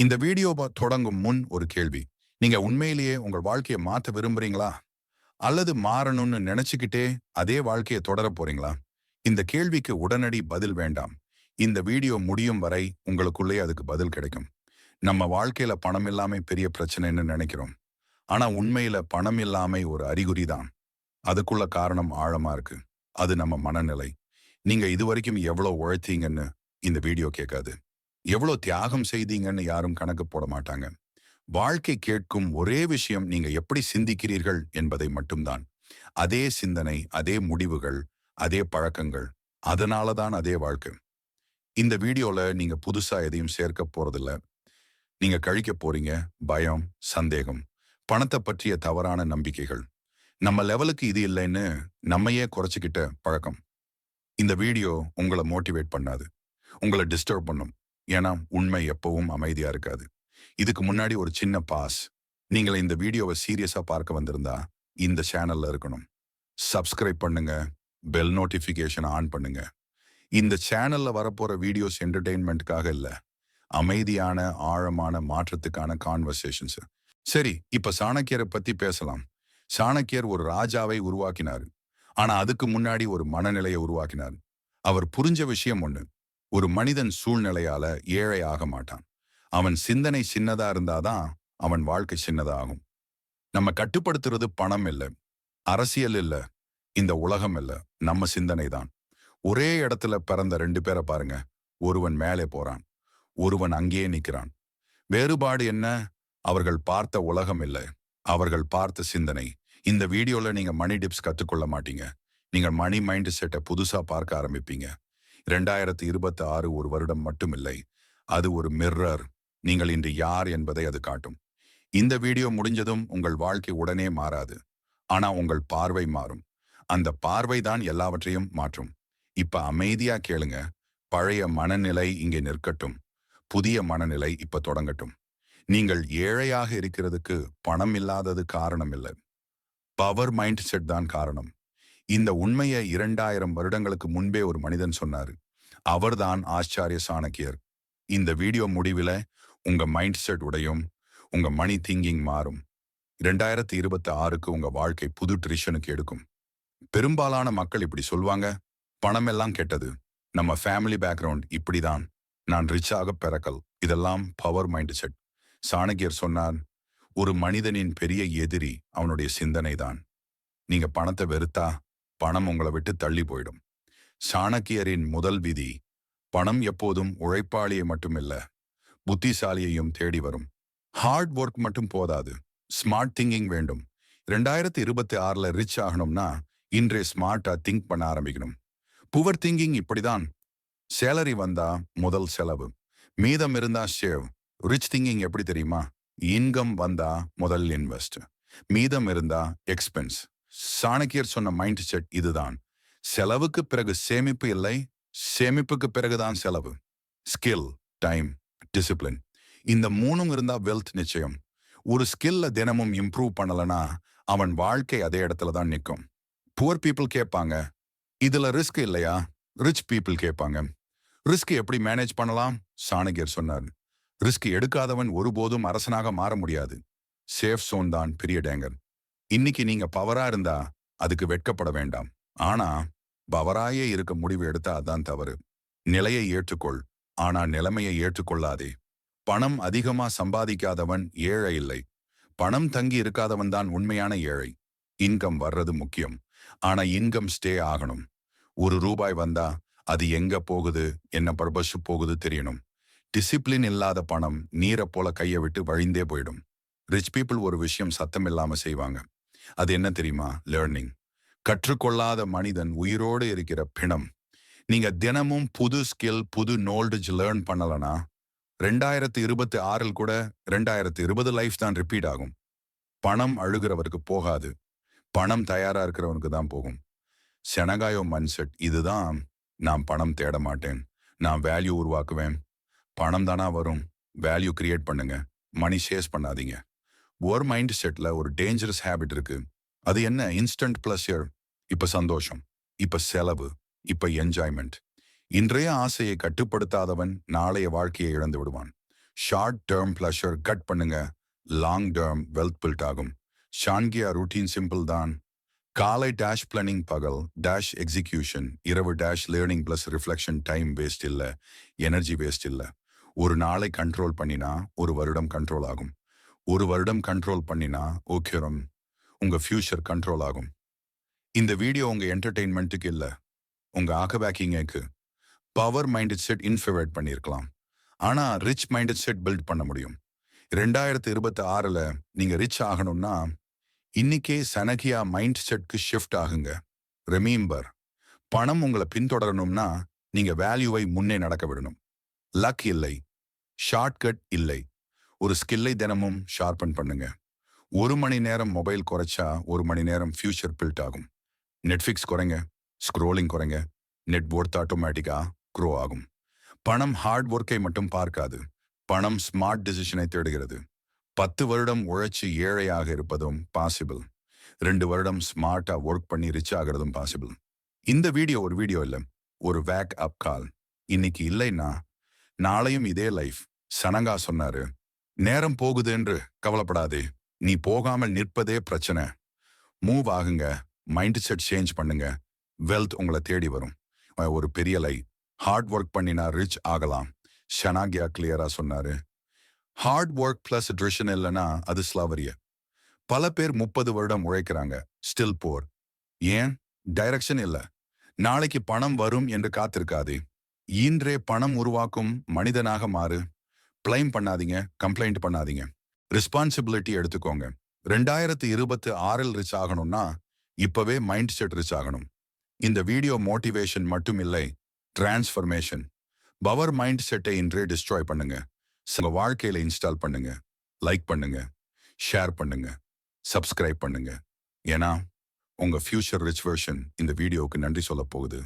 இந்த வீடியோ தொடங்கும் முன் ஒரு கேள்வி. நீங்க உண்மையிலேயே உங்கள் வாழ்க்கையை மாத்த விரும்புறீங்களா? அல்லது மாறணும்னு நினைச்சுக்கிட்டே அதே வாழ்க்கையை தொடர போறீங்களா? இந்த கேள்விக்கு உடனடி பதில் வேண்டாம். இந்த வீடியோ முடியும் வரை உங்களுக்குள்ளே அதுக்கு பதில் கிடைக்கும். நம்ம வாழ்க்கையில பணம் இல்லாம பெரிய பிரச்சனைன்னு நினைக்கிறோம். ஆனா உண்மையில பணம் இல்லாம ஒரு அறிகுறி தான். அதுக்குள்ள காரணம் ஆழமா இருக்கு. அது நம்ம மனநிலை. நீங்க இதுவரைக்கும் எவ்வளவு உழைத்தீங்கன்னு இந்த வீடியோ கேட்காது. எவ்வளவு தியாகம் செய்தீங்கன்னு யாரும் கணக்கு போட மாட்டாங்க. வாழ்க்கை கேட்கும் ஒரே விஷயம் நீங்க எப்படி சிந்திக்கிறீர்கள் என்பதை மட்டும்தான். அதே சிந்தனை, அதே முடிவுகள், அதே பழக்கங்கள். அதனால தான் அதே வாழ்க்கை. இந்த வீடியோல நீங்க புதுசா எதையும் சேர்க்க போறதில்ல. நீங்க கழிக்க போறீங்க பயம், சந்தேகம், பணத்தை பற்றிய தவறான நம்பிக்கைகள். நம்ம லெவலுக்கு இது இல்லைன்னு நம்மையே குறைச்சிக்கிட்ட பழக்கம். இந்த வீடியோ உங்களை மோட்டிவேட் பண்ணாது. உங்களை டிஸ்டர்ப் பண்ணும். ஏன்னா உண்மை எப்பவும் அமைதியா இருக்காது. இதுக்கு முன்னாடி ஒரு சின்ன பாஸ். நீங்கள் இந்த வீடியோவை சீரியஸா பார்க்க வந்திருந்தா இந்த சேனல்ல இருக்கணும். சப்ஸ்கிரைப் பண்ணுங்க. பெல் நோட்டிபிகேஷன் ஆன் பண்ணுங்க. இந்த சேனல்ல வரப்போற வீடியோஸ் என்டர்டெயின்மெண்ட்காக இல்ல, அமைதியான ஆழமான மாற்றத்துக்கான கான்வர்சேஷன்ஸ். சரி, இப்ப சாணக்கியரை பத்தி பேசலாம். சாணக்கியர் ஒரு ராஜாவை உருவாக்கினார். ஆனா அதுக்கு முன்னாடி ஒரு மனநிலையை உருவாக்கினார். அவர் புரிஞ்ச விஷயம் ஒண்ணு. ஒரு மனிதன் சூழ்நிலையால ஏழை ஆக மாட்டான். அவன் சிந்தனை சின்னதா இருந்தாதான் அவன் வாழ்க்கை சின்னதாகும். நம்ம கட்டுப்படுத்துறது பணம் இல்ல, அரசியல் இல்ல, இந்த உலகம் இல்ல, நம்ம சிந்தனை தான். ஒரே இடத்துல பிறந்த ரெண்டு பேரை பாருங்க. ஒருவன் மேலே போறான், ஒருவன் அங்கேயே நிக்கிறான். வேறுபாடு என்ன? அவர்கள் பார்த்த உலகம் இல்லை, அவர்கள் பார்த்த சிந்தனை. இந்த வீடியோல நீங்க மணி டிப்ஸ் கத்துக்கொள்ள மாட்டீங்க. நீங்க மணி மைண்ட் செட்டை புதுசா பார்க்க ஆரம்பிப்பீங்க. 2026 ஒரு வருடம் மட்டுமில்லை, அது ஒரு மிர்ரர். நீங்கள் இன்று யார் என்பதை அது காட்டும். இந்த வீடியோ முடிஞ்சதும் உங்கள் வாழ்க்கை உடனே மாறாது. ஆனா உங்கள் பார்வை மாறும். அந்த பார்வை தான் எல்லாவற்றையும் மாற்றும். இப்ப அமைதியா கேளுங்க. பழைய மனநிலை இங்கே நிற்கட்டும். புதிய மனநிலை இப்ப தொடங்கட்டும். நீங்கள் ஏழையாக இருக்கிறதுக்கு பணம் இல்லாதது காரணம் இல்லை. பவர் மைண்ட் செட் தான் காரணம். இந்த உண்மையை 2000 வருடங்களுக்கு முன்பே ஒரு மனிதன் சொன்னாரு. அவர்தான் ஆச்சாரிய சாணக்கியர். இந்த வீடியோ முடிவில் உங்க மைண்ட் செட் உடையும், உங்க மணி திங்கிங் மாறும். 2026க்கு உங்க வாழ்க்கை புது ட்ரிஷனுக்கு எடுக்கும். பெரும்பாலான மக்கள் இப்படி சொல்வாங்க, பணம் எல்லாம் கெட்டது, நம்ம ஃபேமிலி பேக்ரவுண்ட் இப்படிதான், நான் ரிச்சாக பிறக்கல். இதெல்லாம் பவர் மைண்ட் செட். சாணக்கியர் சொன்னார், ஒரு மனிதனின் பெரிய எதிரி அவனுடைய சிந்தனை தான். நீங்க பணத்தை வெறுத்தா பணம் உங்களை விட்டு தள்ளி போயிடும். சாணக்கியரின் முதல் விதி, பணம் எப்போதும் உழைப்பாளியை மட்டுமில்ல, புத்திசாலியையும் தேடி வரும். ஹார்ட் ஒர்க் மட்டும் போதாது, ஸ்மார்ட் திங்கிங் வேண்டும். 2026ல ரிச் ஆகணும்னா இன்றே ஸ்மார்ட்டா திங்க் பண்ண ஆரம்பிக்கணும். புவர் திங்கிங் இப்படிதான். சேலரி வந்தா முதல் செலவு, மீதம் இருந்தா சேவ். ரிச் திங்கிங் எப்படி தெரியுமா? இன்கம் வந்தா முதல் இன்வெஸ்ட், மீதம் இருந்தா எக்ஸ்பென்ஸ். சாணக்கியர் சொன்ன மைண்ட் செட் இதுதான். செலவுக்கு பிறகு சேமிப்பு இல்லை, சேமிப்புக்கு பிறகுதான் செலவு. ஸ்கில், டைம், டிசிப்ளின், இந்த மூணும் இருந்தா வெல்த் நிச்சயம். ஒரு ஸ்கில்ல தினமும் இம்ப்ரூவ் பண்ணலனா அவன் வாழ்க்கை அதே இடத்துல தான் நிற்கும். புவர் பீப்புள் கேட்பாங்க, இதுல ரிஸ்க் இல்லையா? ரிச் பீப்புள் கேட்பாங்க, ரிஸ்க் எப்படி மேனேஜ் பண்ணலாம்? சாணக்கியர் சொன்னார், ரிஸ்க் எடுக்காதவன் ஒருபோதும் அரசனாக மாற முடியாது. சேஃப் சோன் தான் பெரிய டேங்கர். இன்னைக்கு நீங்க பவரா இருந்தா அதுக்கு வெட்கப்பட வேண்டாம். ஆனா பவராயே இருக்க முடிவு எடுத்தா அதான் தவறு. நிலையை ஏற்றுக்கொள், ஆனா நிலைமையை ஏற்றுக்கொள்ளாதே. பணம் அதிகமா சம்பாதிக்காதவன் ஏழை இல்லை. பணம் தங்கி இருக்காதவன் தான் உண்மையான ஏழை. இன்கம் வர்றது முக்கியம், ஆனா இன்கம் ஸ்டே ஆகணும். ₹1 வந்தா அது எங்க போகுது, என்ன பர்பஸ் போகுது தெரியணும். டிசிப்ளின் இல்லாத பணம் நீரை போல கையை விட்டு வழிந்தே போயிடும். ரிச் பீப்புள் ஒரு விஷயம் சத்தம் இல்லாம செய்வாங்க. அது என்ன தெரியுமா? லேர்னிங். கற்றுக்கொள்ளாத மனிதன் உயிரோடு இருக்கிற பிணம். நீங்க தினமும் புது ஸ்கில், புது நாலேஜ் லேர்ன் பண்ணலனா 2026 கூட 2020 லைஃப் தான் ரிப்பீட் ஆகும். பணம் அழுகிறவருக்கு போகாது, பணம் தயாரா இருக்கிறவனுக்கு தான் போகும். செனகாயோ மைண்ட்செட் இதுதான். நான் பணம் தேட மாட்டேன், நான் வேல்யூ உருவாக்குவேன். பணம் தானா வரும். வேல்யூ கிரியேட் பண்ணுங்க, மணி சேஸ் பண்ணாதீங்க. ஒரு மைண்ட் செட்ல ஒரு டேஞ்சரஸ் ஹேபிட் இருக்கு. அது என்ன? Instant pleasure. இப்ப சந்தோஷம், இப்ப செலவு, இப்ப என்ஜாய்மெண்ட். இன்றைய ஆசையை கட்டுப்படுத்தாதவன் நாளைய வாழ்க்கையை இழந்து விடுவான். ஷார்ட் டேர்ம் ப்ளஷர் கட் பண்ணுங்க, லாங் டேர்ம் வெல்த் பில்ட் ஆகும். ஷான்கியா ரூட்டீன் சிம்பிள் தான். காலை டேஷ் பிளானிங், பகல் டேஷ் எக்ஸிக்யூஷன், இரவு dash learning plus reflection. Time waste இல்லை, எனர்ஜி வேஸ்ட் இல்லை. ஒரு நாளை கண்ட்ரோல் பண்ணினா ஒரு வருடம் கண்ட்ரோல் ஆகும். ஒரு வருடம் கண்ட்ரோல் பண்ணினா ஓகேரம் உங்க ஃபியூச்சர் கண்ட்ரோல் ஆகும். இந்த வீடியோ உங்க என்டர்டெயின்மெண்ட்டுக்கு இல்ல, உங்க ஆகபேக்கிங்க்கு. பவர் மைண்டட் செட் இன்ஃபேவரேட் பண்ணியிருக்கலாம், ஆனா ரிச் மைண்டட் செட் பில்ட் பண்ண முடியும். 2026ல நீங்க ரிச் ஆகணும்னா இன்னைக்கே சனகியா மைண்ட் செட்க்கு ஷிஃப்ட் ஆகுங்க. ரிமீம்பர், பணம் உங்களை பின்தொடரணும்னா நீங்க வேல்யூவை முன்னே நடக்க விடணும். லக் இல்லை, ஷார்ட்கட் இல்லை. ஒரு ஸ்கில்லை தினமும் ஷார்பன் பண்ணுங்க. 1 மணி நேரம் மொபைல் குறைச்சா 1 மணி நேரம் ஃபியூச்சர் பில்ட் ஆகும். நெட்ஃபிக்ஸ் குறைங்க, ஸ்க்ரோலிங் குறைங்க, நெட் ஒர்த் ஆட்டோமேட்டிக்கா க்ரோ ஆகும். பணம் ஹார்ட் ஒர்க்கை மட்டும் பார்க்காது, பணம் ஸ்மார்ட் டிசிஷனை தேடுகிறது. 10 வருடம் உழைச்சி ஏழையாக இருப்பதும் பாசிபிள். 2 வருடம் ஸ்மார்ட்டா ஒர்க் பண்ணி ரிச் ஆகிறதும் பாசிபிள். இந்த வீடியோ ஒரு வீடியோ இல்லை, ஒரு வேக் அப் கால். இன்னைக்கு இல்லைன்னா நாளையும் இதே லைஃப். சனங்கா சொன்னாரு, நேரம் போகுது என்று கவலைப்படாதே, நீ போகாமல் நிற்பதே பிரச்சனை. மூவ் ஆகுங்க, மைண்ட் செட் சேஞ்ச் பண்ணுங்க, வெல்த் உங்களை தேடி வரும். ஒரு பெரிய லை, ஹார்ட் ஒர்க் பண்ணினா ரிச் ஆகலாம். ஷனாகியா கிளியரா சொன்னாரு. ஹார்ட் ஒர்க் பிளஸ் ட்ரிஷன் இல்லைன்னா அது ஸ்லாவரிய. பல பேர் 30 வருடம் உழைக்கிறாங்க, ஸ்டில் போர். ஏன்? டைரக்ஷன் இல்லை. நாளைக்கு பணம் வரும் என்று காத்திருக்காதே, இன்றே பணம் உருவாக்கும் மனிதனாக மாறு. பிளைம் பண்ணாதீங்க, கம்ப்ளைண்ட் பண்ணாதீங்க, ரெஸ்பான்சிபிலிட்டி எடுத்துக்கோங்க. 2026ல் ரிச் ஆகணும்னா இப்பவே மைண்ட் செட் ரிச் ஆகணும். இந்த வீடியோ மோட்டிவேஷன் மட்டும் இல்லை, டிரான்ஸ்ஃபர்மேஷன். பவர் மைண்ட் செட்டை இன்றே டிஸ்ட்ராய் பண்ணுங்க. உங்க வாழ்க்கையில இன்ஸ்டால் பண்ணுங்க, லைக் பண்ணுங்க, ஷேர் பண்ணுங்க, சப்ஸ்கிரைப் பண்ணுங்க. ஏன்னா உங்க ஃபியூச்சர் ரிச் வெர்ஷன் இந்த வீடியோவுக்கு நன்றி சொல்ல போகுது.